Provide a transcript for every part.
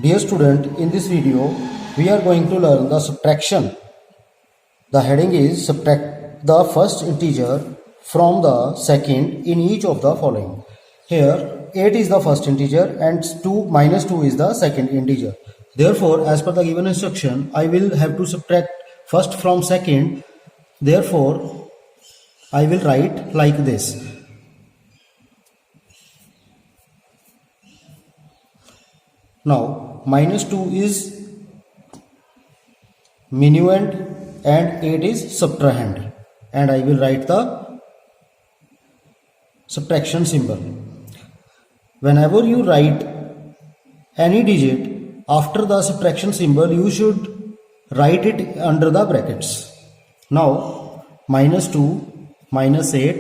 Dear student, in this video we are going to learn the subtraction. The heading is subtract the first integer from the second in each of the following. Here 8 is the first integer and 2 is the second integer. Therefore, as per the given instruction, I will have to subtract first from second. Therefore, I will write like this. Now -2 is minuend and 8 is subtrahend, and I will write the subtraction symbol. Whenever you write any digit after the subtraction symbol, you should write it under the brackets. Now -2 -8,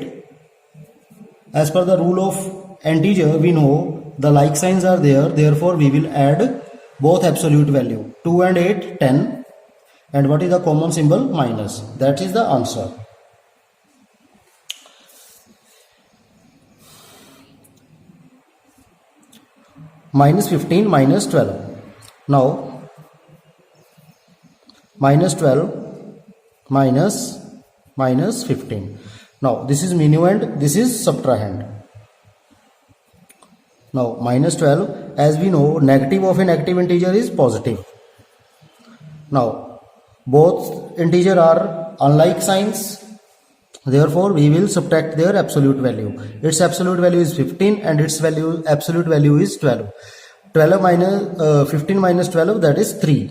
as per the rule of integer, we know the like signs are there, therefore we will add both absolute value. 2 and 8, 10, and what is the common symbol? Minus. That is the answer. -15 -12. Now -12 -15. Now this is minuend, this is subtrahend. Now -12, as we know, negative of a negative integer is positive. Now both integer are unlike signs, therefore we will subtract their absolute value. Its absolute value is 15 and its absolute value is 12. 15 minus 12, that is 3.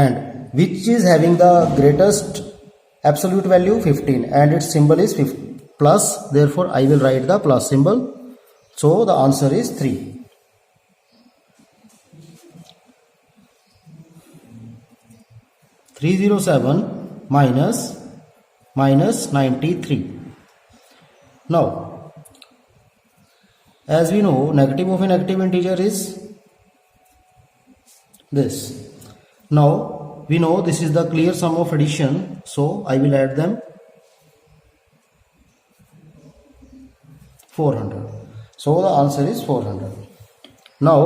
And which is having the greatest absolute value? 15, and its symbol is plus, therefore I will write the plus symbol. So the answer is 3. (307 minus 93). Now, as we know, negative of a negative integer is this. Now we know this is the clear sum of addition, so I will add them. 400. So the answer is 400. Now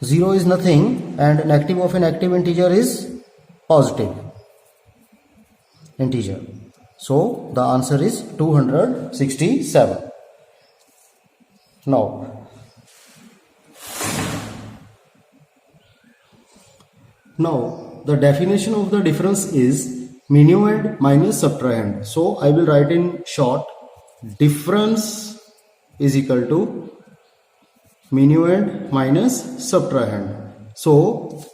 zero is nothing and negative of a negative integer is positive integer. So the answer is 267. Now the definition of the difference is minuend minus subtrahend. So I will write in short, difference is equal to minuend minus subtrahend. So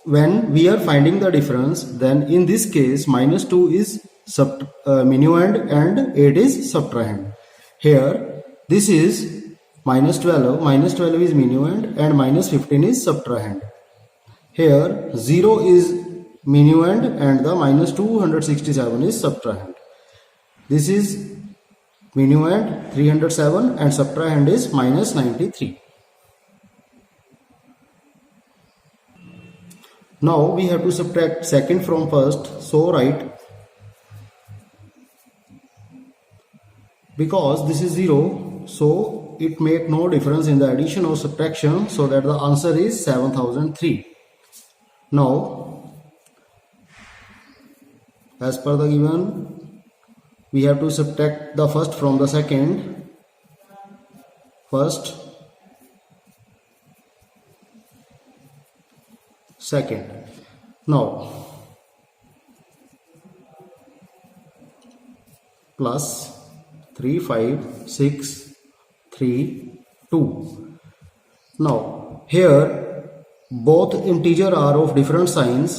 when we are finding the difference, then in this case -2 is minuend and 8 is subtrahend. Here this is -12 is minuend and -15 is subtrahend. Here 0 is minuend and the -267 is subtrahend. This is minuend 307 and subtrahend is -93. Now we have to subtract second from first, so write, because this is 0, so it make no difference in the addition or subtraction, so that the answer is 7003. Now as per the given, we have to subtract the first from the second. First, second. Now plus 3 5 6 3 2. Now here both integer are of different signs,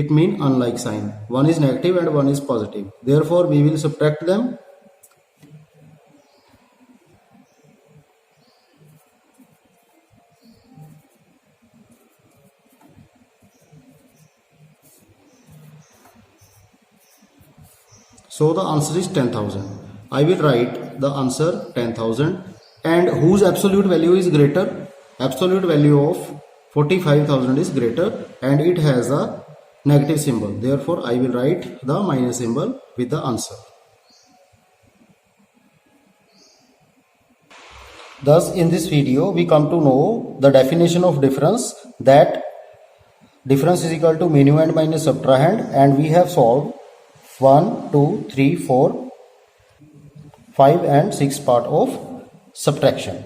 it means unlike sign. One is negative and one is positive, therefore we will subtract them. So the answer is 10,000. I will write the answer 10,000, and whose absolute value is greater? Absolute value of 45,000 is greater and it has a negative symbol, therefore I will write the minus symbol with the answer. Thus, in this video, we come to know the definition of difference, that difference is equal to minuend minus subtrahend, and we have solved 1, 2, 3, 4, 5 and 6 part of subtraction.